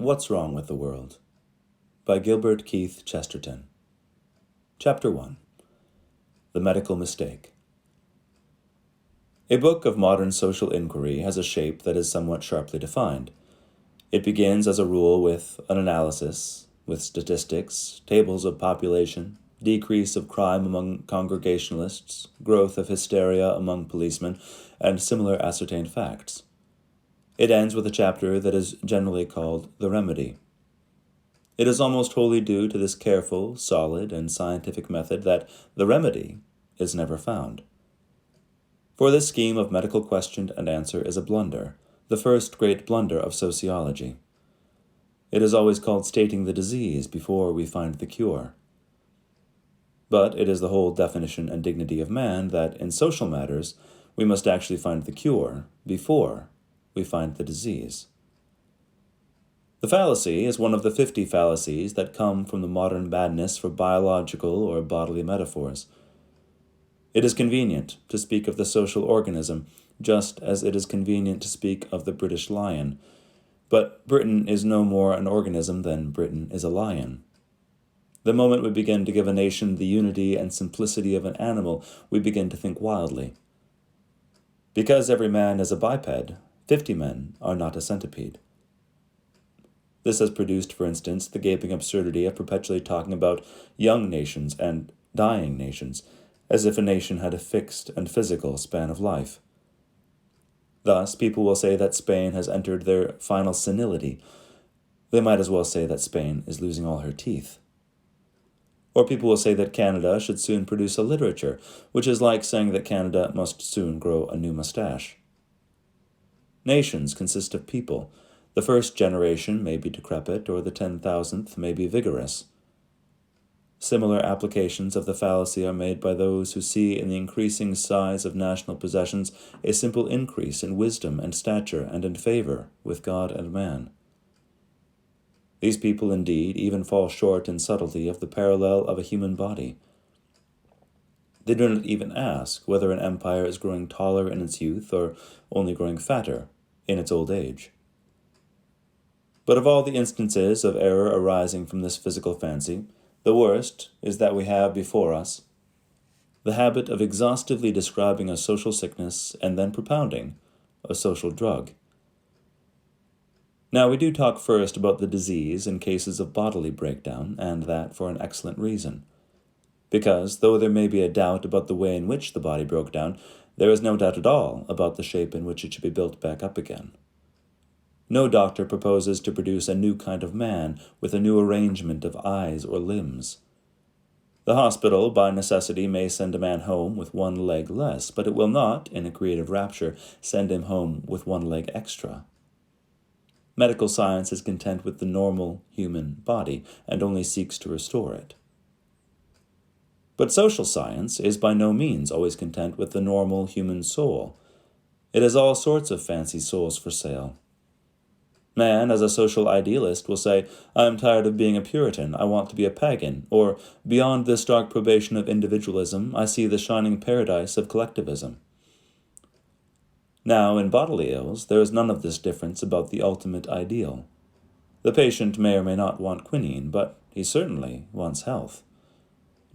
What's Wrong with the World? By Gilbert Keith Chesterton. Chapter 1. The Medical Mistake. A book of modern social inquiry has a shape that is somewhat sharply defined. It begins, as a rule, with an analysis, with statistics, tables of population, decrease of crime among Congregationalists, growth of hysteria among policemen, and similar ascertained facts. It ends with a chapter that is generally called The Remedy. It is almost wholly due to this careful, solid, and scientific method that the remedy is never found. For this scheme of medical question and answer is a blunder, the first great blunder of sociology. It is always called stating the disease before we find the cure. But it is the whole definition and dignity of man that in social matters we must actually find the cure before we find the disease. The fallacy is one of the 50 fallacies that come from the modern madness for biological or bodily metaphors. It is convenient to speak of the social organism, just as it is convenient to speak of the British lion. But Britain is no more an organism than Britain is a lion. The moment we begin to give a nation the unity and simplicity of an animal, we begin to think wildly. Because every man is a biped, 50 men are not a centipede. This has produced, for instance, the gaping absurdity of perpetually talking about young nations and dying nations, as if a nation had a fixed and physical span of life. Thus, people will say that Spain has entered their final senility. They might as well say that Spain is losing all her teeth. Or people will say that Canada should soon produce a literature, which is like saying that Canada must soon grow a new mustache. Nations consist of people. The first generation may be decrepit, or the 10,000th may be vigorous. Similar applications of the fallacy are made by those who see in the increasing size of national possessions a simple increase in wisdom and stature and in favor with God and man. These people, indeed, even fall short in subtlety of the parallel of a human body. They do not even ask whether an empire is growing taller in its youth or only growing fatter in its old age. But of all the instances of error arising from this physical fancy, the worst is that we have before us the habit of exhaustively describing a social sickness and then propounding a social drug. Now, we do talk first about the disease in cases of bodily breakdown, and that for an excellent reason. Because, though there may be a doubt about the way in which the body broke down, there is no doubt at all about the shape in which it should be built back up again. No doctor proposes to produce a new kind of man with a new arrangement of eyes or limbs. The hospital, by necessity, may send a man home with one leg less, but it will not, in a creative rapture, send him home with one leg extra. Medical science is content with the normal human body and only seeks to restore it. But social science is by no means always content with the normal human soul. It has all sorts of fancy souls for sale. Man, as a social idealist, will say, I am tired of being a Puritan, I want to be a pagan, or, beyond this dark probation of individualism, I see the shining paradise of collectivism. Now, in bodily ills, there is none of this difference about the ultimate ideal. The patient may or may not want quinine, but he certainly wants health.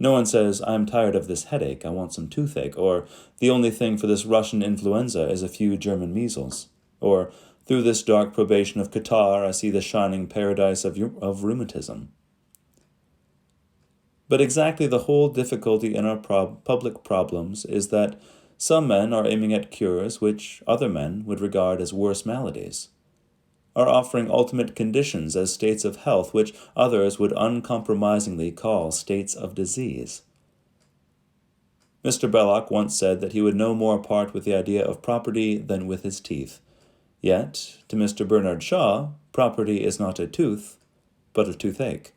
No one says, I am tired of this headache, I want some toothache, or the only thing for this Russian influenza is a few German measles, or through this dark probation of catarrh I see the shining paradise of rheumatism. But exactly the whole difficulty in our public problems is that some men are aiming at cures which other men would regard as worse maladies, are offering ultimate conditions as states of health which others would uncompromisingly call states of disease. Mr. Belloc once said that he would no more part with the idea of property than with his teeth. Yet, to Mr. Bernard Shaw, property is not a tooth, but a toothache.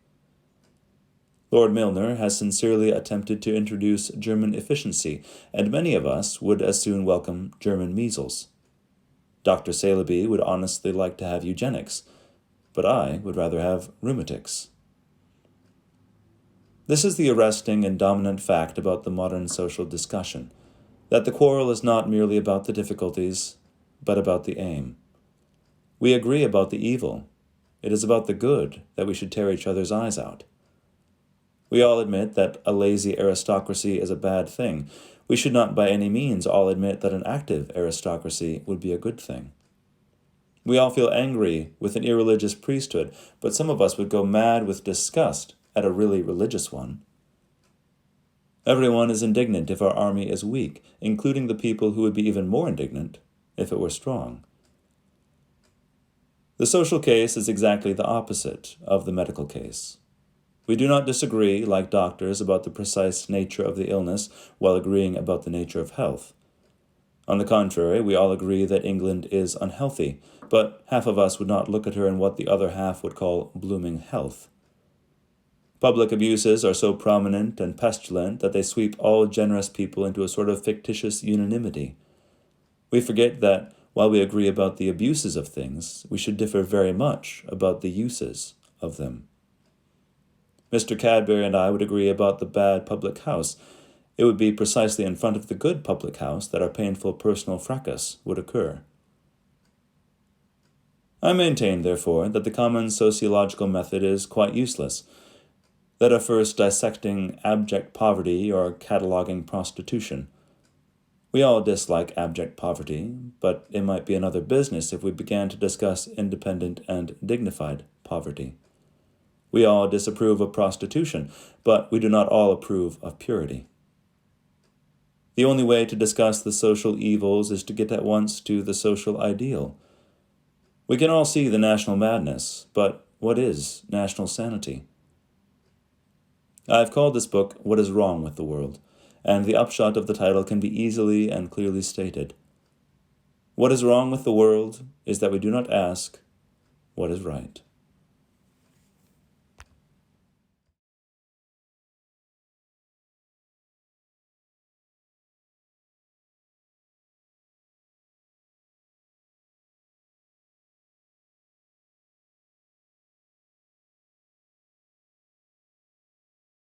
Lord Milner has sincerely attempted to introduce German efficiency, and many of us would as soon welcome German measles. Dr. Saleeby would honestly like to have eugenics, but I would rather have rheumatics. This is the arresting and dominant fact about the modern social discussion, that the quarrel is not merely about the difficulties, but about the aim. We agree about the evil, It is about the good that we should tear each other's eyes out. We all admit that a lazy aristocracy is a bad thing. We should not by any means all admit that an active aristocracy would be a good thing. We all feel angry with an irreligious priesthood, but some of us would go mad with disgust at a really religious one. Everyone is indignant if our army is weak, including the people who would be even more indignant if it were strong. The social case is exactly the opposite of the medical case. We do not disagree, like doctors, about the precise nature of the illness while agreeing about the nature of health. On the contrary, we all agree that England is unhealthy, but half of us would not look at her in what the other half would call blooming health. Public abuses are so prominent and pestilent that they sweep all generous people into a sort of fictitious unanimity. We forget that while we agree about the abuses of things, we should differ very much about the uses of them. Mr. Cadbury and I would agree about the bad public house. It would be precisely in front of the good public house that our painful personal fracas would occur. I maintain, therefore, that the common sociological method is quite useless, that of first dissecting abject poverty or cataloguing prostitution. We all dislike abject poverty, but it might be another business if we began to discuss independent and dignified poverty. We all disapprove of prostitution, but we do not all approve of purity. The only way to discuss the social evils is to get at once to the social ideal. We can all see the national madness, but what is national sanity? I have called this book What is Wrong with the World, and the upshot of the title can be easily and clearly stated. What is wrong with the world is that we do not ask what is right.